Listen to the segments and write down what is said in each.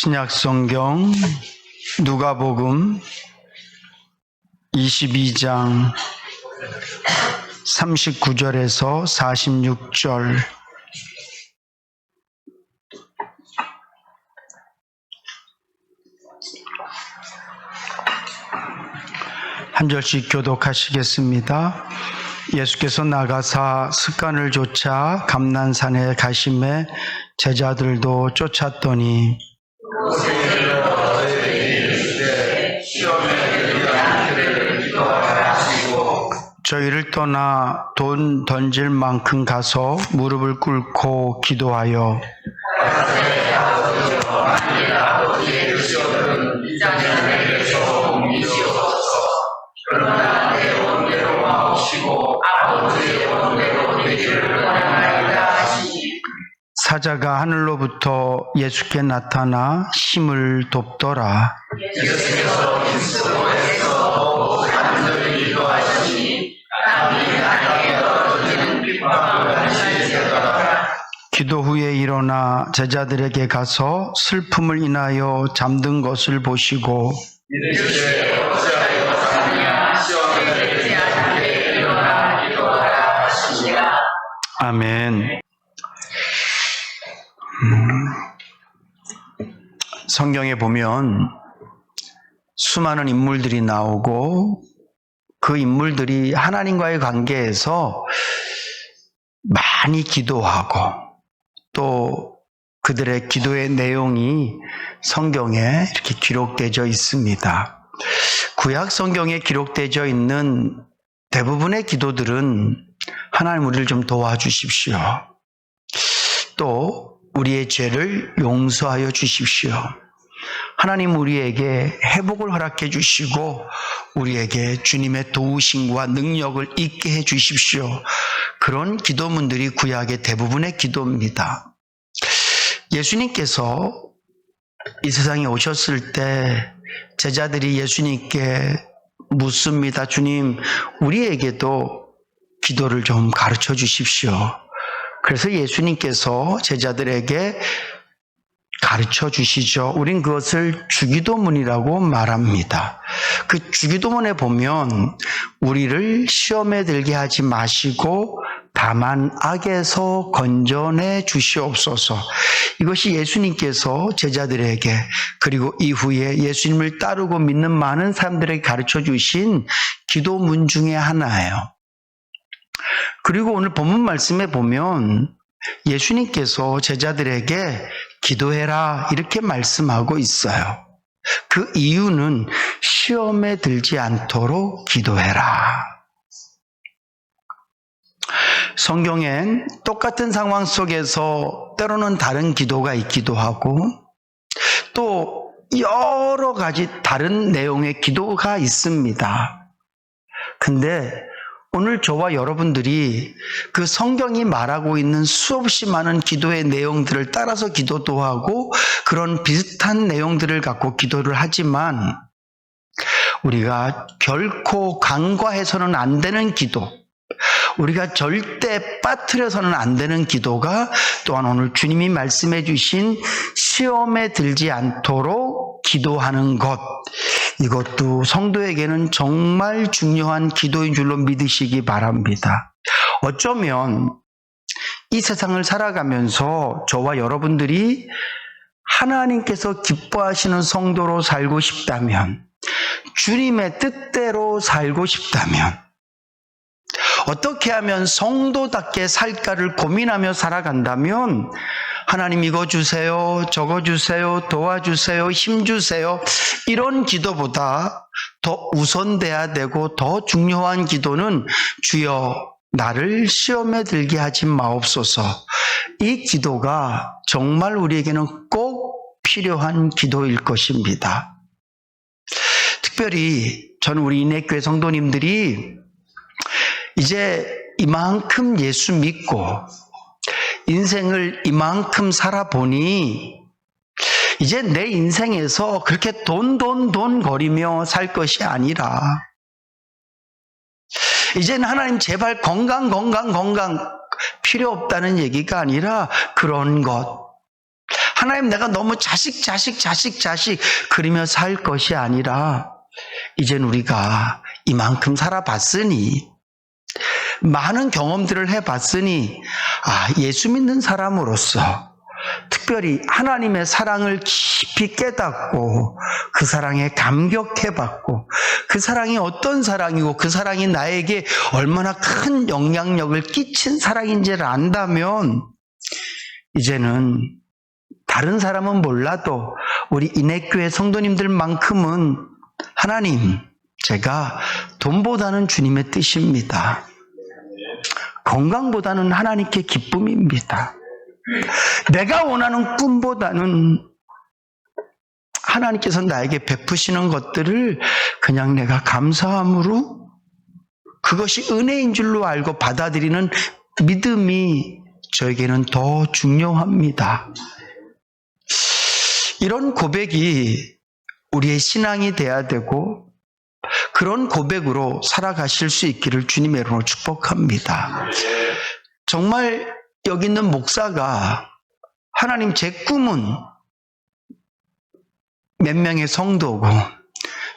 신약성경 누가복음 22장 39절에서 46절 한 절씩 교독하시겠습니다. 예수께서 나가사 습관을 좇아 감난산에 가심에 제자들도 쫓았더니 저희를 떠나 돈 던질 만큼 가서 무릎을 꿇고 기도하여 사자가 하늘로부터 예수께 나타나 힘을 돕더라. 기도 후에 일어나 제자들에게 가서 슬픔을 인하여 잠든 것을 보시고 아멘. 성경에 보면 수많은 인물들이 나오고 그 인물들이 하나님과의 관계에서 많이 기도하고 또 그들의 기도의 내용이 성경에 이렇게 기록되어 있습니다. 구약 성경에 기록되어 있는 대부분의 기도들은 하나님 우리를 좀 도와주십시오. 또 우리의 죄를 용서하여 주십시오. 하나님 우리에게 회복을 허락해 주시고 우리에게 주님의 도우심과 능력을 있게 해 주십시오. 그런 기도문들이 구약의 대부분의 기도입니다. 예수님께서 이 세상에 오셨을 때 제자들이 예수님께 묻습니다. 주님, 우리에게도 기도를 좀 가르쳐 주십시오. 그래서 예수님께서 제자들에게 가르쳐 주시죠. 우린 그것을 주기도문이라고 말합니다. 그 주기도문에 보면 우리를 시험에 들게 하지 마시고 다만 악에서 건져내 주시옵소서. 이것이 예수님께서 제자들에게 그리고 이후에 예수님을 따르고 믿는 많은 사람들에게 가르쳐 주신 기도문 중에 하나예요. 그리고 오늘 본문 말씀에 보면 예수님께서 제자들에게 기도해라 이렇게 말씀하고 있어요. 그 이유는 시험에 들지 않도록 기도해라. 성경엔 똑같은 상황 속에서 때로는 다른 기도가 있기도 하고 또 여러 가지 다른 내용의 기도가 있습니다. 근데 오늘 저와 여러분들이 그 성경이 말하고 있는 수없이 많은 기도의 내용들을 따라서 기도도 하고 그런 비슷한 내용들을 갖고 기도를 하지만 우리가 결코 간과해서는 안 되는 기도, 우리가 절대 빠뜨려서는 안 되는 기도가 또한 오늘 주님이 말씀해 주신 시험에 들지 않도록 기도하는 것, 이것도 성도에게는 정말 중요한 기도인 줄로 믿으시기 바랍니다. 어쩌면 이 세상을 살아가면서 저와 여러분들이 하나님께서 기뻐하시는 성도로 살고 싶다면, 주님의 뜻대로 살고 싶다면, 어떻게 하면 성도답게 살까를 고민하며 살아간다면 하나님 이거 주세요, 저거 주세요, 도와주세요, 힘 주세요, 이런 기도보다 더 우선돼야 되고 더 중요한 기도는 주여 나를 시험에 들게 하지 마옵소서. 이 기도가 정말 우리에게는 꼭 필요한 기도일 것입니다. 특별히 저는 우리 인내교회 성도님들이 이제 이만큼 예수 믿고 인생을 이만큼 살아보니 이제 내 인생에서 그렇게 돈 거리며 살 것이 아니라 이제는 하나님 제발 건강 필요 없다는 얘기가 아니라 그런 것, 하나님 내가 너무 자식 그러며 살 것이 아니라 이젠 우리가 이만큼 살아봤으니 많은 경험들을 해봤으니 예수 믿는 사람으로서 특별히 하나님의 사랑을 깊이 깨닫고 그 사랑에 감격해봤고 그 사랑이 어떤 사랑이고 그 사랑이 나에게 얼마나 큰 영향력을 끼친 사랑인지를 안다면 이제는 다른 사람은 몰라도 우리 인해교회 성도님들만큼은 하나님, 제가 돈보다는 주님의 뜻입니다. 건강보다는 하나님께 기쁨입니다. 내가 원하는 꿈보다는 하나님께서 나에게 베푸시는 것들을 그냥 내가 감사함으로 그것이 은혜인 줄로 알고 받아들이는 믿음이 저에게는 더 중요합니다. 이런 고백이 우리의 신앙이 돼야 되고 그런 고백으로 살아가실 수 있기를 주님의 이름으로 축복합니다. 정말 여기 있는 목사가 하나님 제 꿈은 몇 명의 성도고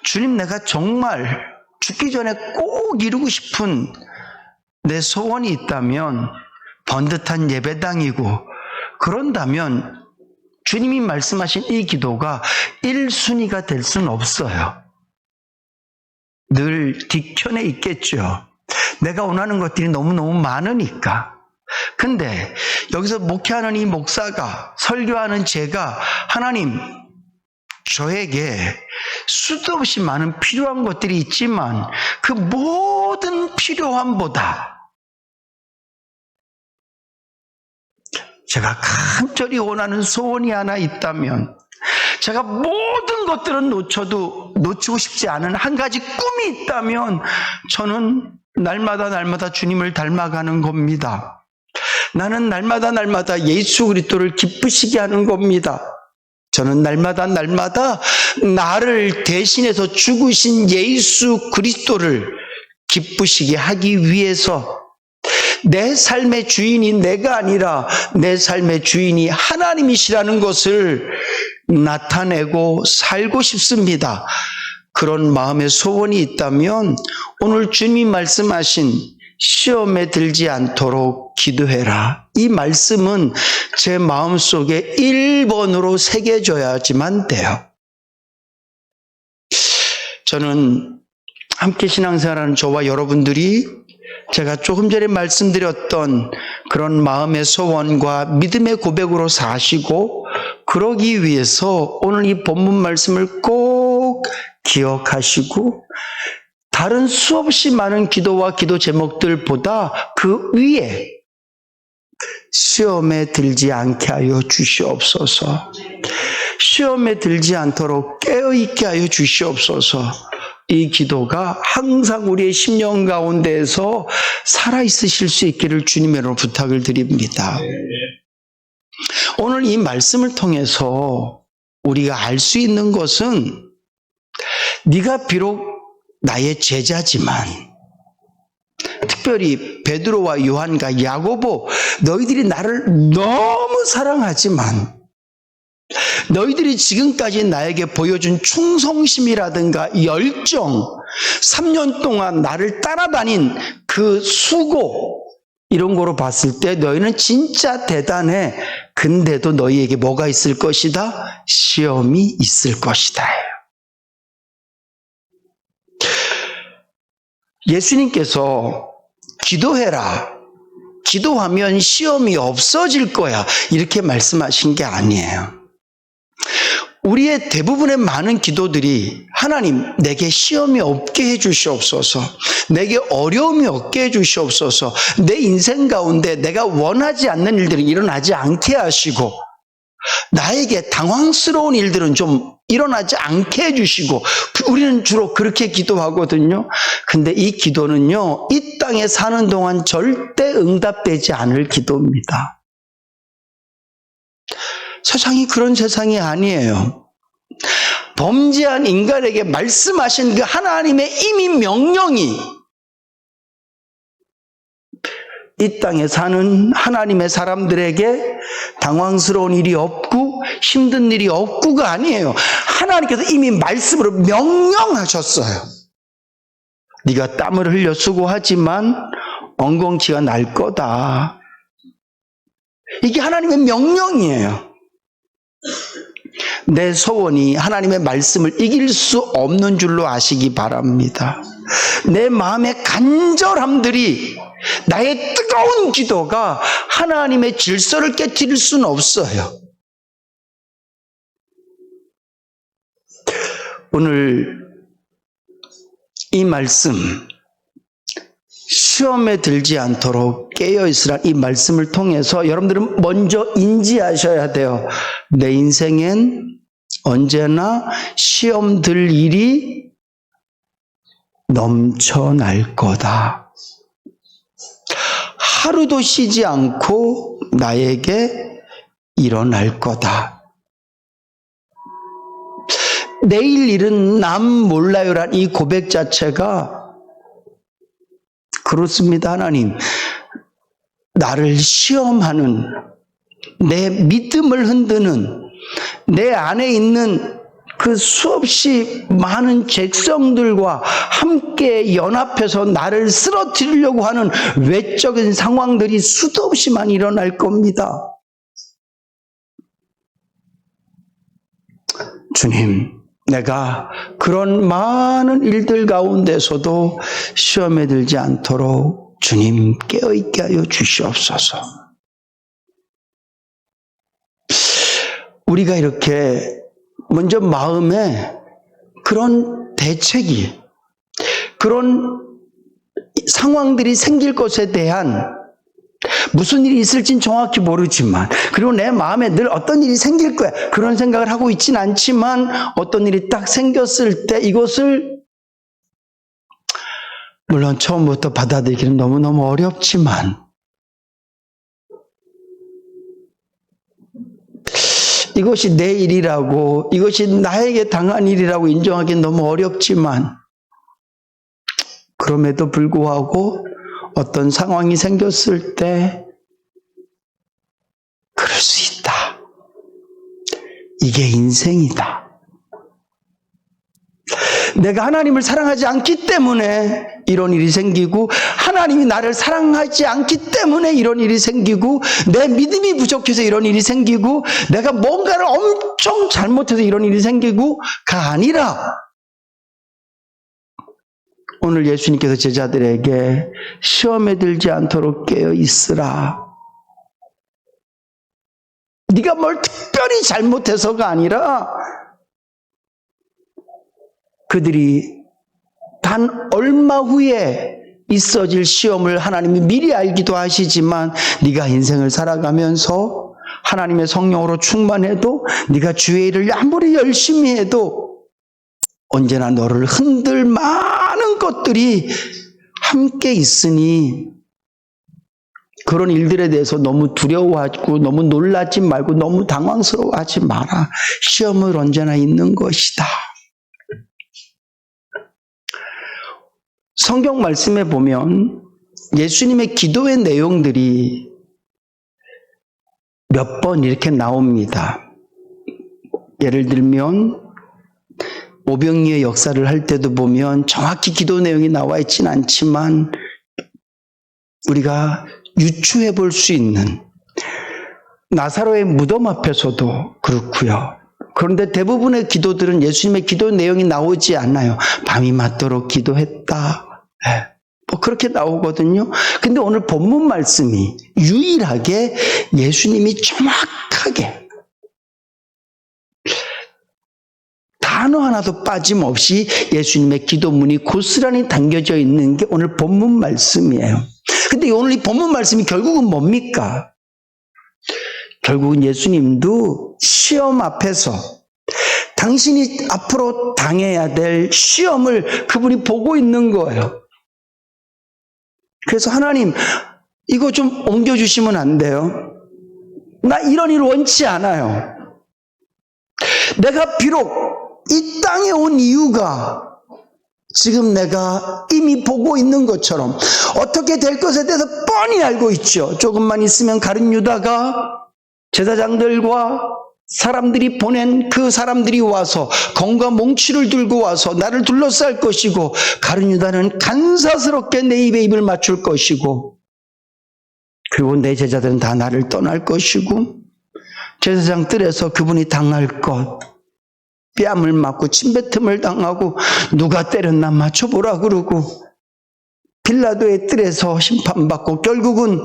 주님 내가 정말 죽기 전에 꼭 이루고 싶은 내 소원이 있다면 번듯한 예배당이고 그런다면 주님이 말씀하신 이 기도가 1순위가 될 수는 없어요. 늘 뒷편에 있겠죠. 내가 원하는 것들이 너무너무 많으니까. 근데 여기서 목회하는 이 목사가 설교하는 제가 하나님 저에게 수도 없이 많은 필요한 것들이 있지만 그 모든 필요함보다 제가 간절히 원하는 소원이 하나 있다면 제가 모든 것들은 놓치고 싶지 않은 한 가지 꿈이 있다면 저는 날마다 주님을 닮아가는 겁니다. 나는 날마다 예수 그리스도를 기쁘시게 하는 겁니다. 저는 날마다 나를 대신해서 죽으신 예수 그리스도를 기쁘시게 하기 위해서 내 삶의 주인이 내가 아니라 내 삶의 주인이 하나님이시라는 것을 나타내고 살고 싶습니다. 그런 마음의 소원이 있다면 오늘 주님이 말씀하신 시험에 들지 않도록 기도해라. 이 말씀은 제 마음속에 1번으로 새겨져야지만 돼요. 저는 함께 신앙생활하는 저와 여러분들이 제가 조금 전에 말씀드렸던 그런 마음의 소원과 믿음의 고백으로 사시고 그러기 위해서 오늘 이 본문 말씀을 꼭 기억하시고 다른 수없이 많은 기도와 기도 제목들보다 그 위에 시험에 들지 않게 하여 주시옵소서. 시험에 들지 않도록 깨어있게 하여 주시옵소서. 이 기도가 항상 우리의 심령 가운데에서 살아있으실 수 있기를 주님으로 부탁을 드립니다. 오늘 이 말씀을 통해서 우리가 알 수 있는 것은 네가 비록 나의 제자지만 특별히 베드로와 요한과 야고보 너희들이 나를 너무 사랑하지만 너희들이 지금까지 나에게 보여준 충성심이라든가 열정 3년 동안 나를 따라다닌 그 수고 이런 거로 봤을 때 너희는 진짜 대단해. 근데도 너희에게 뭐가 있을 것이다? 시험이 있을 것이다. 예수님께서 기도해라. 기도하면 시험이 없어질 거야. 이렇게 말씀하신 게 아니에요. 우리의 대부분의 많은 기도들이 하나님 내게 시험이 없게 해주시옵소서, 내게 어려움이 없게 해주시옵소서, 내 인생 가운데 내가 원하지 않는 일들이 일어나지 않게 하시고 나에게 당황스러운 일들은 좀 일어나지 않게 해주시고 우리는 주로 그렇게 기도하거든요. 근데 이 기도는요 이 땅에 사는 동안 절대 응답되지 않을 기도입니다. 세상이 그런 세상이 아니에요. 범죄한 인간에게 말씀하신 그 하나님의 이미 명령이 이 땅에 사는 하나님의 사람들에게 당황스러운 일이 없고 힘든 일이 없고가 아니에요. 하나님께서 이미 말씀으로 명령하셨어요. 네가 땀을 흘려 수고하지만 엉겅지가 날 거다. 이게 하나님의 명령이에요. 내 소원이 하나님의 말씀을 이길 수 없는 줄로 아시기 바랍니다. 내 마음의 간절함들이, 나의 뜨거운 기도가 하나님의 질서를 깨뜨릴 수는 없어요. 오늘 이 말씀, 시험에 들지 않도록 깨어있으라, 이 말씀을 통해서 여러분들은 먼저 인지하셔야 돼요. 내 인생엔 언제나 시험 들 일이 넘쳐날 거다. 하루도 쉬지 않고 나에게 일어날 거다. 내일 일은 남 몰라요란 이 고백 자체가 그렇습니다. 하나님, 나를 시험하는, 내 믿음을 흔드는, 내 안에 있는 그 수없이 많은 백성들과 함께 연합해서 나를 쓰러뜨리려고 하는 외적인 상황들이 수도 없이 많이 일어날 겁니다. 주님, 내가 그런 많은 일들 가운데서도 시험에 들지 않도록 주님 깨어있게 하여 주시옵소서. 우리가 이렇게 먼저 마음에 그런 대책이, 그런 상황들이 생길 것에 대한 무슨 일이 있을진 정확히 모르지만, 그리고 내 마음에 늘 어떤 일이 생길 거야, 그런 생각을 하고 있진 않지만, 어떤 일이 딱 생겼을 때 이것을 물론 처음부터 받아들이기는 너무너무 어렵지만, 이것이 내 일이라고, 이것이 나에게 당한 일이라고 인정하기는 너무 어렵지만, 그럼에도 불구하고 어떤 상황이 생겼을 때 그럴 수 있다. 이게 인생이다. 내가 하나님을 사랑하지 않기 때문에 이런 일이 생기고, 하나님이 나를 사랑하지 않기 때문에 이런 일이 생기고, 내 믿음이 부족해서 이런 일이 생기고, 내가 뭔가를 엄청 잘못해서 이런 일이 생기고가 아니라, 오늘 예수님께서 제자들에게 시험에 들지 않도록 깨어 있으라. 네가 뭘 특별히 잘못해서가 아니라, 그들이 단 얼마 후에 있어질 시험을 하나님이 미리 알기도 하시지만, 네가 인생을 살아가면서 하나님의 성령으로 충만해도, 네가 주의 일을 아무리 열심히 해도 언제나 너를 흔들 많은 것들이 함께 있으니, 그런 일들에 대해서 너무 두려워하고 너무 놀라지 말고 너무 당황스러워하지 마라. 시험은 언제나 있는 것이다. 성경 말씀에 보면 예수님의 기도의 내용들이 몇 번 이렇게 나옵니다. 예를 들면 오병이의 역사를 할 때도 보면 정확히 기도 내용이 나와 있지는 않지만 우리가 유추해 볼 수 있는, 나사로의 무덤 앞에서도 그렇고요. 그런데 대부분의 기도들은 예수님의 기도 내용이 나오지 않아요. 밤이 맞도록 기도했다. 뭐 그렇게 나오거든요. 근데 오늘 본문 말씀이 유일하게 예수님이 정확하게 단어 하나도 빠짐없이 예수님의 기도문이 고스란히 담겨져 있는 게 오늘 본문 말씀이에요. 근데 오늘 이 본문 말씀이 결국은 뭡니까? 결국은 예수님도 시험 앞에서 당신이 앞으로 당해야 될 시험을 그분이 보고 있는 거예요. 그래서 하나님, 이거 좀 옮겨주시면 안 돼요? 나 이런 일 원치 않아요. 내가 비록 이 땅에 온 이유가 지금 내가 이미 보고 있는 것처럼 어떻게 될 것에 대해서 뻔히 알고 있죠. 조금만 있으면 가룟 유다가 제사장들과 사람들이 보낸 그 사람들이 와서 검과 몽치를 들고 와서 나를 둘러쌀 것이고, 가룟 유다는 간사스럽게 내 입에 입을 맞출 것이고, 그리고 내 제자들은 다 나를 떠날 것이고, 제사장 뜰에서 그분이 당할 것, 뺨을 맞고 침뱉음을 당하고 누가 때렸나 맞춰보라 그러고, 빌라도의 뜰에서 심판받고 결국은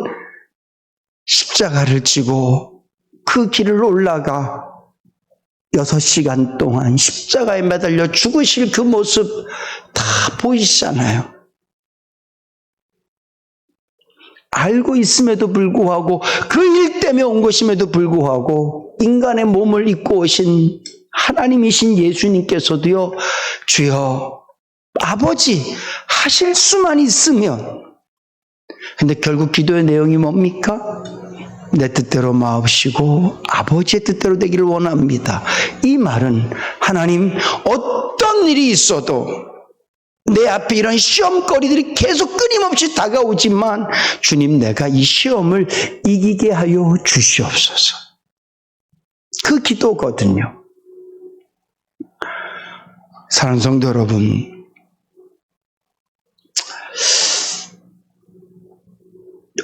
십자가를 지고 그 길을 올라가 6시간 동안 십자가에 매달려 죽으실 그 모습 다 보이시잖아요. 알고 있음에도 불구하고, 그 일 때문에 온 것임에도 불구하고 인간의 몸을 입고 오신 하나님이신 예수님께서도요, 주여 아버지 하실 수만 있으면. 근데 결국 기도의 내용이 뭡니까? 내 뜻대로 마옵시고 아버지의 뜻대로 되기를 원합니다. 이 말은 하나님, 어떤 일이 있어도 내 앞에 이런 시험거리들이 계속 끊임없이 다가오지만 주님, 내가 이 시험을 이기게 하여 주시옵소서. 그 기도거든요. 사랑하는 성도 여러분,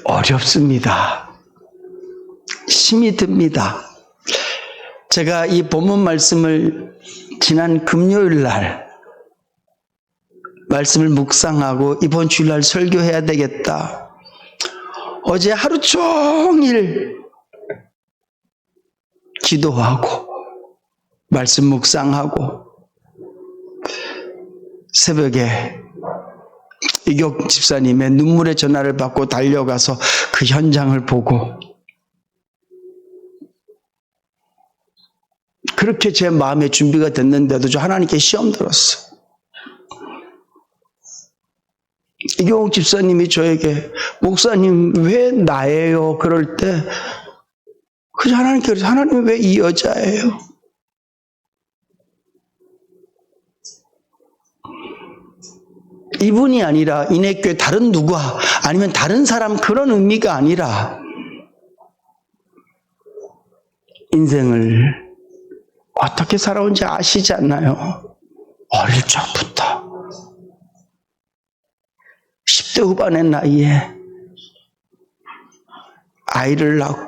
어렵습니다. 힘이 듭니다. 제가 이 본문 말씀을 지난 금요일 날 말씀을 묵상하고 이번 주일날 설교해야 되겠다. 어제 하루 종일 기도하고 말씀 묵상하고 새벽에 이경 집사님의 눈물의 전화를 받고 달려가서 그 현장을 보고, 그렇게 제 마음의 준비가 됐는데도 저 하나님께 시험 들었어. 이경 집사님이 저에게 목사님 왜 나예요? 그럴 때 그저 하나님께서 하나님 왜 이 여자예요? 이분이 아니라 인해교회 다른 누가 아니면 다른 사람 그런 의미가 아니라 인생을 어떻게 살아온지 아시지 않나요? 어릴 적부터 10대 후반의 나이에 아이를 낳고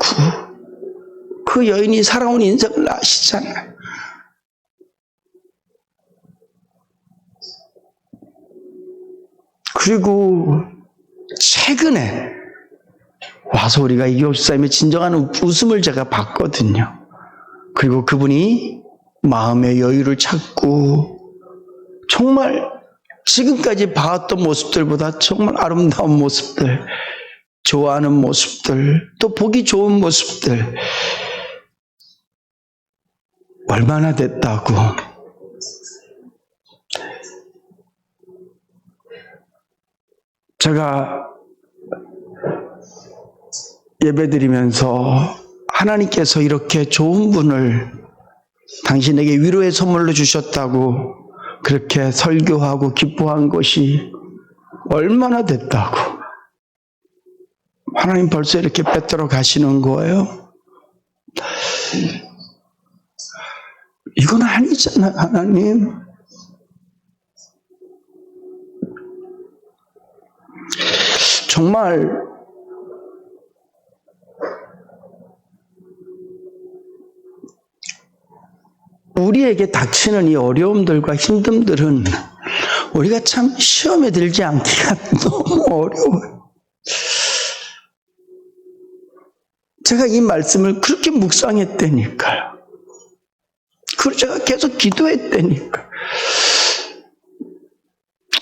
그 여인이 살아온 인생을 아시잖아요. 그리고 최근에 와서 우리가 이경 집사님의 진정한 웃음을 제가 봤거든요. 그리고 그분이 마음의 여유를 찾고 정말 지금까지 봐왔던 모습들보다 정말 아름다운 모습들, 좋아하는 모습들, 또 보기 좋은 모습들, 얼마나 됐다고. 제가 예배드리면서 하나님께서 이렇게 좋은 분을 당신에게 위로의 선물로 주셨다고 그렇게 설교하고 기뻐한 것이 얼마나 됐다고. 하나님 벌써 이렇게 뺏들어 가시는 거예요? 이건 아니잖아요, 하나님. 정말 우리에게 닥치는 이 어려움들과 힘듦들은 우리가 참 시험에 들지 않기가 너무 어려워요. 제가 이 말씀을 그렇게 묵상했다니까요. 그리고 제가 계속 기도했다니까요.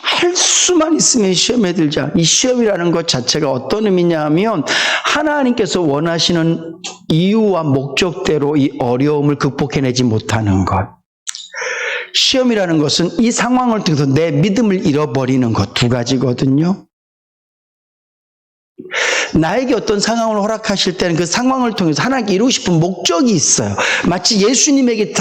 할 수만 있으면 시험에 들지 않. 이 시험이라는 것 자체가 어떤 의미냐 하면 하나님께서 원하시는 이유와 목적대로 이 어려움을 극복해내지 못하는 것. 시험이라는 것은 이 상황을 통해서 내 믿음을 잃어버리는 것, 두 가지거든요. 나에게 어떤 상황을 허락하실 때는 그 상황을 통해서 하나님께 이루고 싶은 목적이 있어요. 마치 예수님에게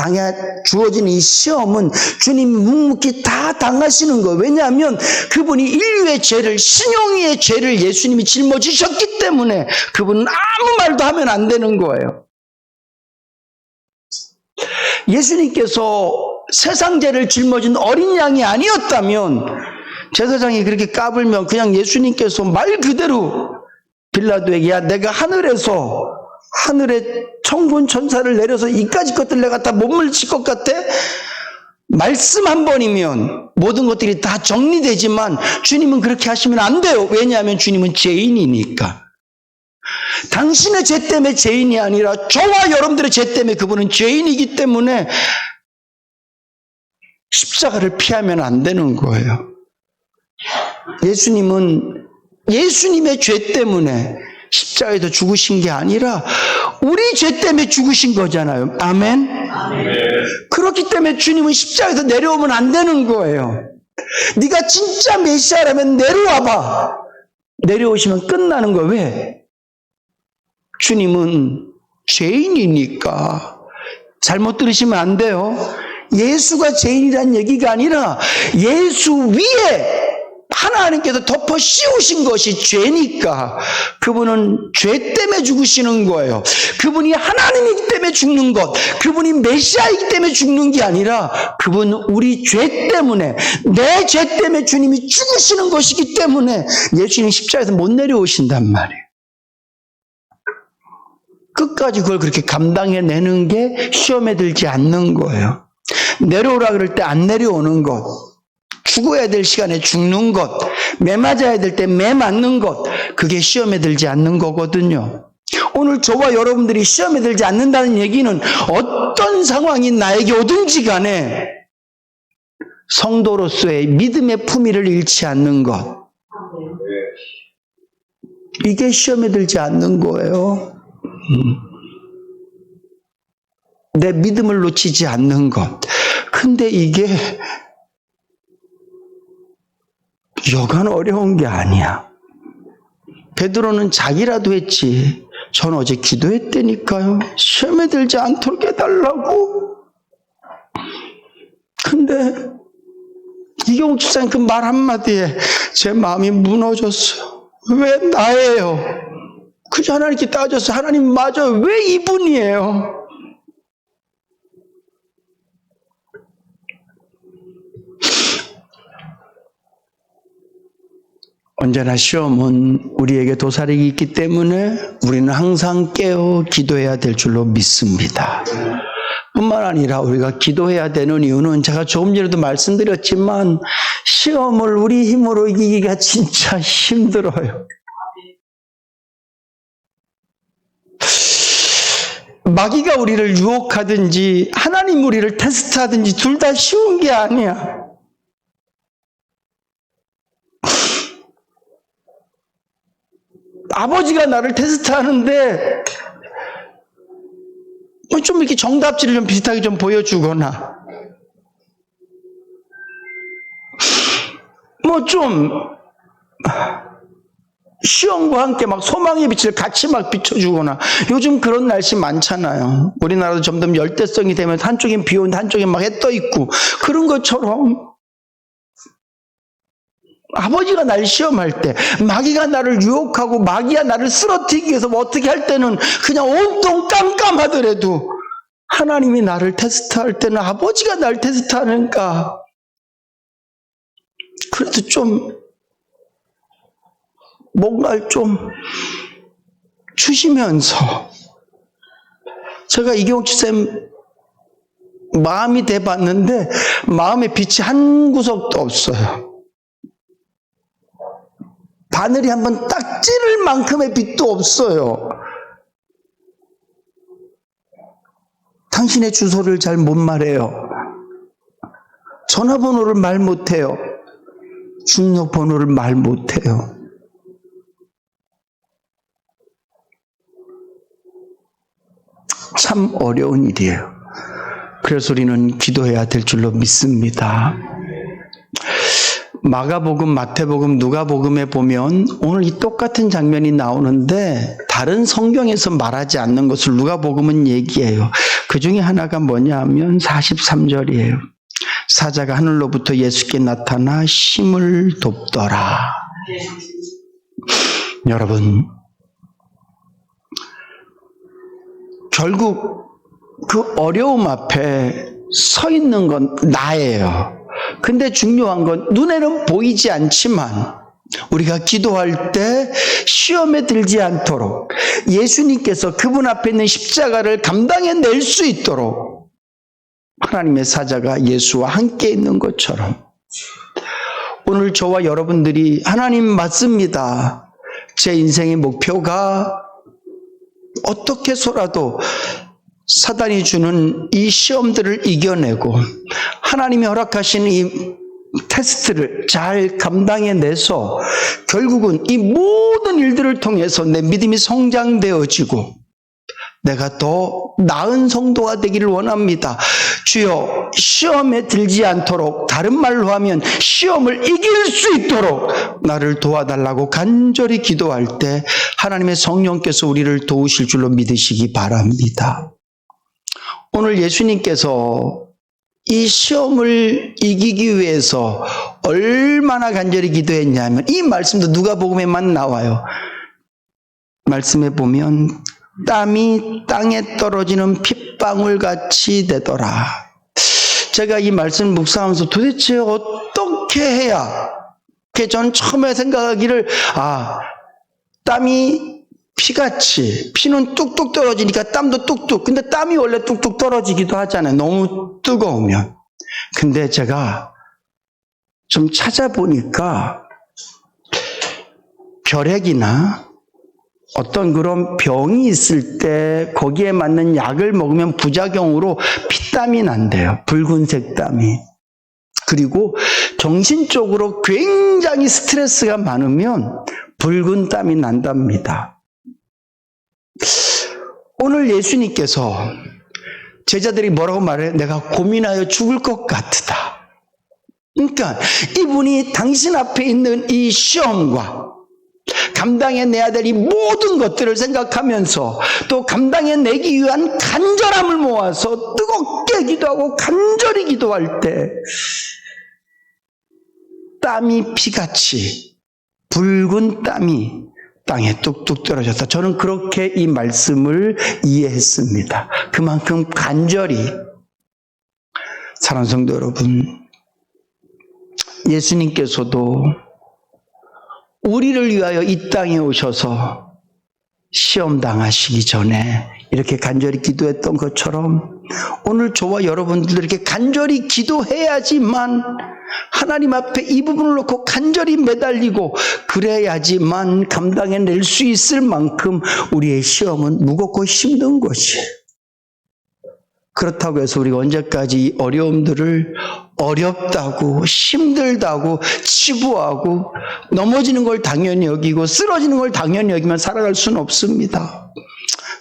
주어지는 이 시험은 주님이 묵묵히 다 당하시는 거예요. 왜냐하면 그분이 인류의 죄를, 신용의 죄를 예수님이 짊어지셨기 때문에 그분은 아무 말도 하면 안 되는 거예요. 예수님께서 세상 죄를 짊어진 어린 양이 아니었다면 제사장이 그렇게 까불면 그냥 예수님께서 말 그대로 빌라도에게, 야, 내가 하늘에 천군 천사를 내려서 이까지 것들 내가 다 못 물칠 것 같아? 말씀 한 번이면 모든 것들이 다 정리되지만 주님은 그렇게 하시면 안 돼요. 왜냐하면 주님은 죄인이니까. 당신의 죄 때문에 죄인이 아니라 저와 여러분들의 죄 때문에 그분은 죄인이기 때문에 십자가를 피하면 안 되는 거예요. 예수님은 예수님의 죄 때문에 십자가에서 죽으신 게 아니라 우리 죄 때문에 죽으신 거잖아요. 아멘? 아멘. 그렇기 때문에 주님은 십자가에서 내려오면 안 되는 거예요. 네가 진짜 메시아라면 내려와봐. 내려오시면 끝나는 거예요. 왜? 주님은 죄인이니까. 잘못 들으시면 안 돼요. 예수가 죄인이라는 얘기가 아니라 예수 위에 하나님께서 덮어 씌우신 것이 죄니까 그분은 죄 때문에 죽으시는 거예요. 그분이 하나님이기 때문에 죽는 것, 그분이 메시아이기 때문에 죽는 게 아니라 그분은 우리 죄 때문에, 내 죄 때문에 주님이 죽으시는 것이기 때문에 예수님 십자가에서 못 내려오신단 말이에요. 끝까지 그걸 그렇게 감당해내는 게 시험에 들지 않는 거예요. 내려오라 그럴 때 안 내려오는 것, 죽어야 될 시간에 죽는 것, 매 맞아야 될 때 매 맞는 것, 그게 시험에 들지 않는 거거든요. 오늘 저와 여러분들이 시험에 들지 않는다는 얘기는 어떤 상황이 나에게 오든지 간에 성도로서의 믿음의 품위를 잃지 않는 것, 이게 시험에 들지 않는 거예요. 내 믿음을 놓치지 않는 것. 근데 이게 여간 어려운 게 아니야. 베드로는 자기라도 했지. 전 어제 기도했다니까요. 시험에 들지 않도록 해달라고. 근데 이경욱 집사님 그 말 한마디에 제 마음이 무너졌어요. 왜 나예요? 그저 하나님께 따져서 하나님 맞아요. 왜 이분이에요? 언제나 시험은 우리에게 도사리기 있기 때문에 우리는 항상 깨어 기도해야 될 줄로 믿습니다. 뿐만 아니라 우리가 기도해야 되는 이유는 제가 조금 전에도 말씀드렸지만 시험을 우리 힘으로 이기기가 진짜 힘들어요. 마귀가 우리를 유혹하든지 하나님 우리를 테스트하든지 둘 다 쉬운 게 아니야. 아버지가 나를 테스트하는데 좀 이렇게 정답지를 좀 비슷하게 좀 보여주거나 좀 시험과 함께 막 소망의 빛을 같이 막 비춰주거나, 요즘 그런 날씨 많잖아요. 우리나라도 점점 열대성이 되면 한쪽엔 비 오는데 한쪽엔 막 해 떠 있고, 그런 것처럼 아버지가 날 시험할 때, 마귀가 나를 유혹하고 마귀가 나를 쓰러뜨리기 위해서 뭐 어떻게 할 때는 그냥 온통 깜깜하더라도 하나님이 나를 테스트할 때는 아버지가 나를 테스트하니까 그래도 좀 뭔가를 좀 주시면서, 제가 이경욱 집사님 마음이 돼봤는데 마음에 빛이 한 구석도 없어요. 바늘이 한번 딱 찌를 만큼의 빛도 없어요. 당신의 주소를 잘 못 말해요. 전화번호를 말 못해요. 주민등록번호를 말 못해요. 참 어려운 일이에요. 그래서 우리는 기도해야 될 줄로 믿습니다. 마가복음, 마태복음, 누가복음에 보면 오늘 이 똑같은 장면이 나오는데 다른 성경에서 말하지 않는 것을 누가복음은 얘기해요. 그 중에 하나가 뭐냐 하면 43절이에요. 사자가 하늘로부터 예수께 나타나 심을 돕더라. 여러분, 결국 그 어려움 앞에 서 있는 건 나예요. 근데 중요한 건 눈에는 보이지 않지만 우리가 기도할 때 시험에 들지 않도록 예수님께서 그분 앞에 있는 십자가를 감당해낼 수 있도록 하나님의 사자가 예수와 함께 있는 것처럼 오늘 저와 여러분들이 하나님 맞습니다. 제 인생의 목표가 어떻게 해서라도 사단이 주는 이 시험들을 이겨내고 하나님이 허락하신 이 테스트를 잘 감당해내서 결국은 이 모든 일들을 통해서 내 믿음이 성장되어지고 내가 더 나은 성도가 되기를 원합니다. 주여, 시험에 들지 않도록, 다른 말로 하면 시험을 이길 수 있도록 나를 도와달라고 간절히 기도할 때 하나님의 성령께서 우리를 도우실 줄로 믿으시기 바랍니다. 오늘 예수님께서 이 시험을 이기기 위해서 얼마나 간절히 기도했냐면 이 말씀도 누가복음에만 나와요. 말씀에 보면 땀이 땅에 떨어지는 핏방울같이 되더라. 제가 이 말씀 묵상하면서 도대체 어떻게 해야, 전 처음에 생각하기를 땀이 피같이, 피는 뚝뚝 떨어지니까 땀도 뚝뚝. 근데 땀이 원래 뚝뚝 떨어지기도 하잖아요. 너무 뜨거우면. 근데 제가 좀 찾아보니까 벼렉이나 어떤 그런 병이 있을 때 거기에 맞는 약을 먹으면 부작용으로 피땀이 난대요. 붉은색 땀이. 그리고 정신적으로 굉장히 스트레스가 많으면 붉은 땀이 난답니다. 오늘 예수님께서 제자들이 뭐라고 말해요? 내가 고민하여 죽을 것 같으다. 그러니까 이분이 당신 앞에 있는 이 시험과 감당해내야 될 이 모든 것들을 생각하면서 또 감당해내기 위한 간절함을 모아서 뜨겁게 기도하고 간절히 기도할 때 땀이 피같이 붉은 땀이 땅에 뚝뚝 떨어졌다. 저는 그렇게 이 말씀을 이해했습니다. 그만큼 간절히. 사랑하는 성도 여러분, 예수님께서도 우리를 위하여 이 땅에 오셔서 시험 당하시기 전에 이렇게 간절히 기도했던 것처럼 오늘 저와 여러분들 이렇게 간절히 기도해야지만 하나님 앞에 이 부분을 놓고 간절히 매달리고 그래야지만 감당해낼 수 있을 만큼 우리의 시험은 무겁고 힘든 것이. 그렇다고 해서 우리가 언제까지 이 어려움들을 어렵다고 힘들다고 치부하고 넘어지는 걸 당연히 여기고 쓰러지는 걸 당연히 여기면 살아갈 수는 없습니다.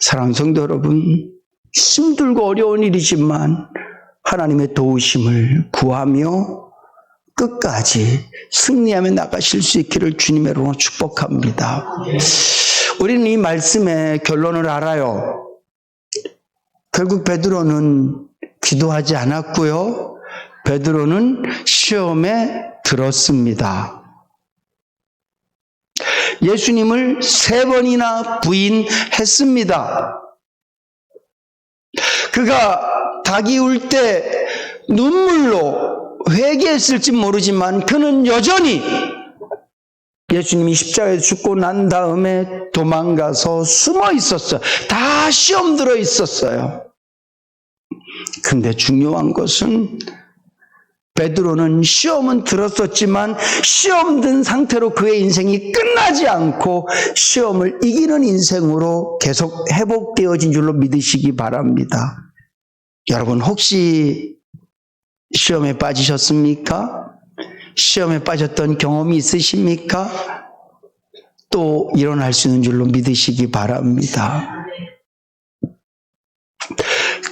사랑하는 성도 여러분, 힘들고 어려운 일이지만 하나님의 도우심을 구하며 끝까지 승리하며 나가실 수 있기를 주님의 이름으로 축복합니다. 우리는 이 말씀의 결론을 알아요. 결국 베드로는 기도하지 않았고요. 베드로는 시험에 들었습니다. 예수님을 3번이나 부인했습니다. 그가 닭이 울 때 눈물로 회개했을지 모르지만 그는 여전히 예수님이 십자가에 죽고 난 다음에 도망가서 숨어 있었어요. 다 시험 들어 있었어요. 근데 중요한 것은 베드로는 시험은 들었었지만 시험 든 상태로 그의 인생이 끝나지 않고 시험을 이기는 인생으로 계속 회복되어진 줄로 믿으시기 바랍니다. 여러분, 혹시 시험에 빠지셨습니까? 시험에 빠졌던 경험이 있으십니까? 또 일어날 수 있는 줄로 믿으시기 바랍니다.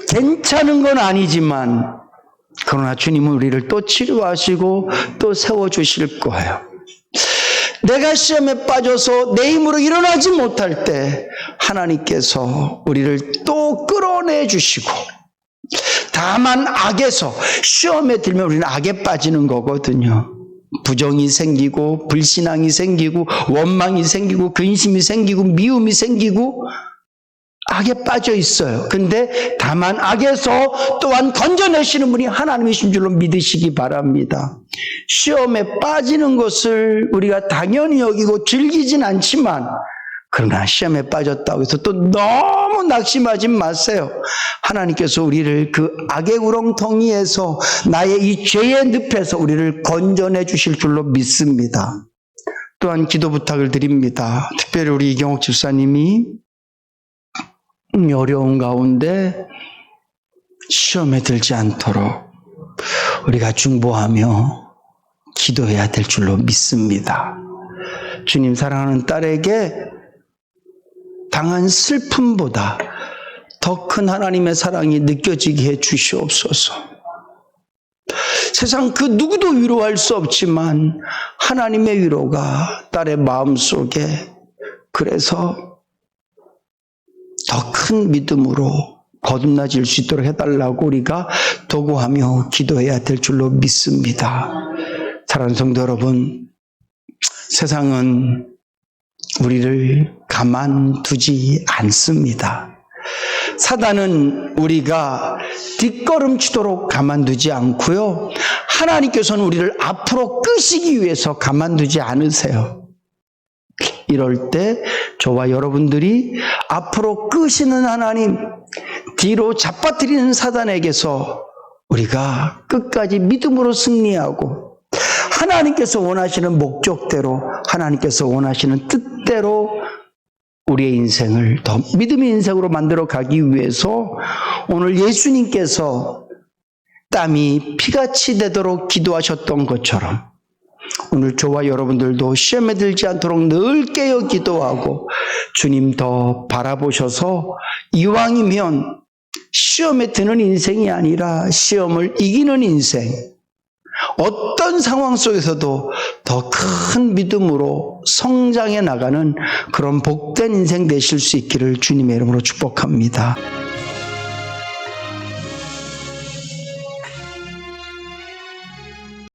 괜찮은 건 아니지만 그러나 주님은 우리를 또 치료하시고 또 세워주실 거예요. 내가 시험에 빠져서 내 힘으로 일어나지 못할 때 하나님께서 우리를 또 끌어내 주시고, 다만 악에서, 시험에 들면 우리는 악에 빠지는 거거든요. 부정이 생기고 불신앙이 생기고 원망이 생기고 근심이 생기고 미움이 생기고 악에 빠져 있어요. 근데 다만 악에서 또한 건져내시는 분이 하나님이신 줄로 믿으시기 바랍니다. 시험에 빠지는 것을 우리가 당연히 여기고 즐기진 않지만, 그러나 시험에 빠졌다고 해서 또 너무 낙심하지 마세요. 하나님께서 우리를 그 악의 우렁텅이에서, 나의 이 죄의 늪에서 우리를 건져내 주실 줄로 믿습니다. 또한 기도 부탁을 드립니다. 특별히 우리 이경옥 집사님이 어려운 가운데 시험에 들지 않도록 우리가 중보하며 기도해야 될 줄로 믿습니다. 주님 사랑하는 딸에게 당한 슬픔보다 더 큰 하나님의 사랑이 느껴지게 해 주시옵소서. 세상 그 누구도 위로할 수 없지만 하나님의 위로가 딸의 마음속에, 그래서 더 큰 믿음으로 거듭나질 수 있도록 해달라고 우리가 도구하며 기도해야 될 줄로 믿습니다. 사랑하는 성도 여러분, 세상은 우리를 가만두지 않습니다. 사단은 우리가 뒷걸음치도록 가만두지 않고요, 하나님께서는 우리를 앞으로 끄시기 위해서 가만두지 않으세요. 이럴 때 저와 여러분들이 앞으로 끄시는 하나님, 뒤로 잡아뜨리는 사단에게서 우리가 끝까지 믿음으로 승리하고, 하나님께서 원하시는 목적대로, 하나님께서 원하시는 뜻대로 우리의 인생을 더 믿음의 인생으로 만들어 가기 위해서 오늘 예수님께서 땀이 피같이 되도록 기도하셨던 것처럼, 오늘 저와 여러분들도 시험에 들지 않도록 늘 깨어 기도하고 주님 더 바라보셔서 이왕이면 시험에 드는 인생이 아니라 시험을 이기는 인생, 어떤 상황 속에서도 더 큰 믿음으로 성장해 나가는 그런 복된 인생 되실 수 있기를 주님의 이름으로 축복합니다.